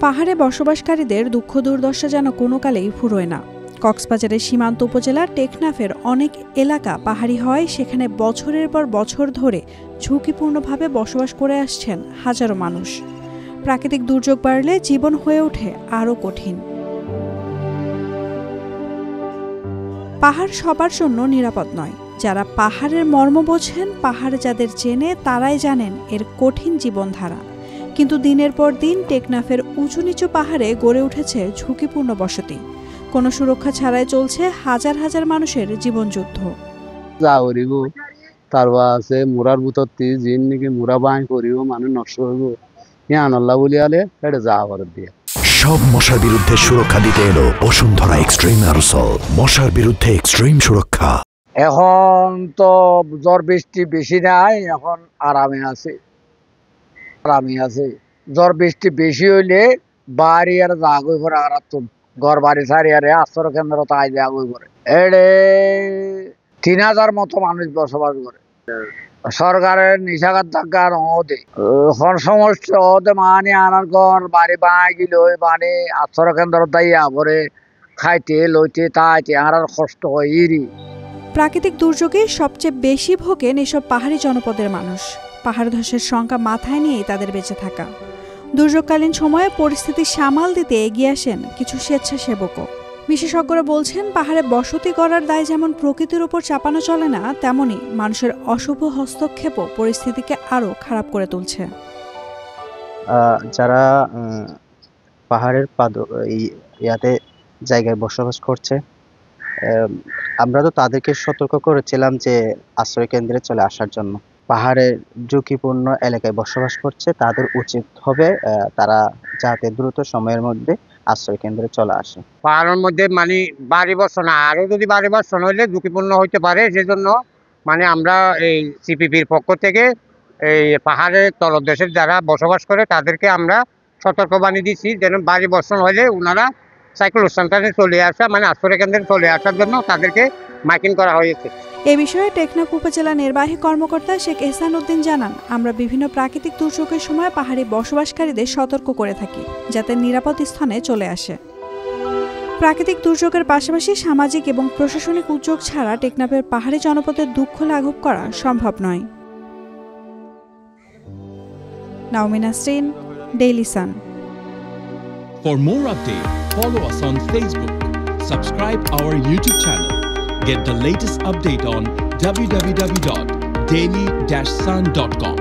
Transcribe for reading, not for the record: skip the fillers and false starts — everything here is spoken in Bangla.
পাহাড়ে বসবাসকারীদের দুঃখ দুর্দশা যেন কোনো কালেই ফুরোয় না। কক্সবাজারের সীমান্ত উপজেলার টেকনাফের অনেক এলাকা পাহাড়ি হয়, সেখানে বছরের পর বছর ধরে ঝুঁকিপূর্ণভাবে বসবাস করে আসছেন হাজারো মানুষ। প্রাকৃতিক দুর্যোগ বাড়লে জীবন হয়ে ওঠে আরও কঠিন। পাহাড় সবার জন্য নিরাপদ নয়। যারা পাহাড়ের মর্ম বোঝেন, পাহাড় যাদের চেনে, তারাই জানেন এর কঠিন জীবনধারা। কিন্তু দিনের পর দিন টেকনাফের উঁচু নিচু পাহাড়ে গড়ে উঠেছে ঝুঁকিপূর্ণ বসতি। কোনো সুরক্ষা ছাড়াই চলছে হাজার হাজার মানুষের জীবনযুদ্ধ। তারপর আছে মুরার ভিতর জিন নাকি মুরা বাঁই করিব মানুষ নষ্ট হইব আল্লাহ বলি আলে এটা যাওয়ার দিয়ে। সব মশার বিরুদ্ধে সুরক্ষা দিতে এলো বসুন্ধরা এক্সট্রিম অ্যারোসল, মশার বিরুদ্ধে এক্সট্রিম সুরক্ষা। এখন তো জ্বর বৃষ্টি বেশি নাই, এখন আরামে আছে। জ্বর বৃষ্টি বেশি হইলে বাড়ি আর জাগই করে আর ঘর বাড়ি সারি আর আশ্রয় কেন্দ্র তাই জাগই করে। এড়ে 3000 মতো মানুষ বসবাস করে। সরকারের নিষেধাজ্ঞা ওদে এখন সমস্যা ওদে মানে আনার ঘর বাড়ি বাঁই গিল মানে আশ্রয় কেন্দ্র তাইয়া পরে খাইতে লইতে তাইতে আর কষ্ট হয় ইরি। প্রাকৃতিক দুর্যোগে সবচেয়ে বেশি ভোগেন এসব পাহাড়ি জনপদের মানুষ। পাহাড় ধসের সংখ্যা মাথায় নিয়েই তাদের বেঁচে থাকা। দুর্যোগকালীন সময়ে পরিস্থিতি সামাল দিতে এগিয়ে আসেন কিছু স্বেচ্ছাসেবকও। বিশেষজ্ঞরা বলছেন, পাহাড়ে বসতি করার দায় যেমন প্রকৃতির উপর চাপানো চলে না, তেমনি মানুষের অশুভ হস্তক্ষেপও পরিস্থিতিকে আরও খারাপ করে তুলছে। যারা পাহাড়ের ইয়াতে জায়গায় বসবাস করছে, আমরা তো তাদেরকে সতর্ক করেছিলাম যে আশ্রয় কেন্দ্রে চলে আসার জন্য। পাহাড়ের ঝুঁকিপূর্ণ এলাকায় বসবাস করছে, তাদের উচিত হবে তারা যাতে দ্রুত সময়ের মধ্যে আশ্রয় কেন্দ্রে চলে আসে। পাহাড়ের মধ্যে মানে বাড়ি বসন আরো যদি বাড়ি বসন হইলে ঝুঁকিপূর্ণ হইতে পারে, সেজন্য মানে আমরা এই সিপিপির পক্ষ থেকে এই পাহাড়ের তলদেশের যারা বসবাস করে তাদেরকে আমরা সতর্কবাণী দিচ্ছি যেন বাড়ি বসন হইলে ওনারা সাইকেল সেন্টারে চলে আসা মানে আশ্রয় কেন্দ্রে চলে আসার জন্য তাদেরকে মাইকিং করা হয়েছে। এ বিষয়ে টেকনাফ উপজেলা নির্বাহী কর্মকর্তা শেখ এহসান উদ্দিন জানান, আমরা বিভিন্ন প্রাকৃতিক দুর্যোগের সময় পাহাড়ি বসবাসকারীদের সতর্ক করে থাকি যাতে নিরাপদ স্থানে চলে আসে। প্রাকৃতিক দুর্যোগের পাশাপাশি সামাজিক এবং প্রশাসনিক উদ্যোগ ছাড়া টেকনাফের পাহাড়ি জনপদের দুঃখ লাঘব করা সম্ভব নয়। নাওমিন Nasrin, Daily Sun. For more updates, follow us on Facebook, subscribe our YouTube channel, get the latest update on www.daily-sun.com.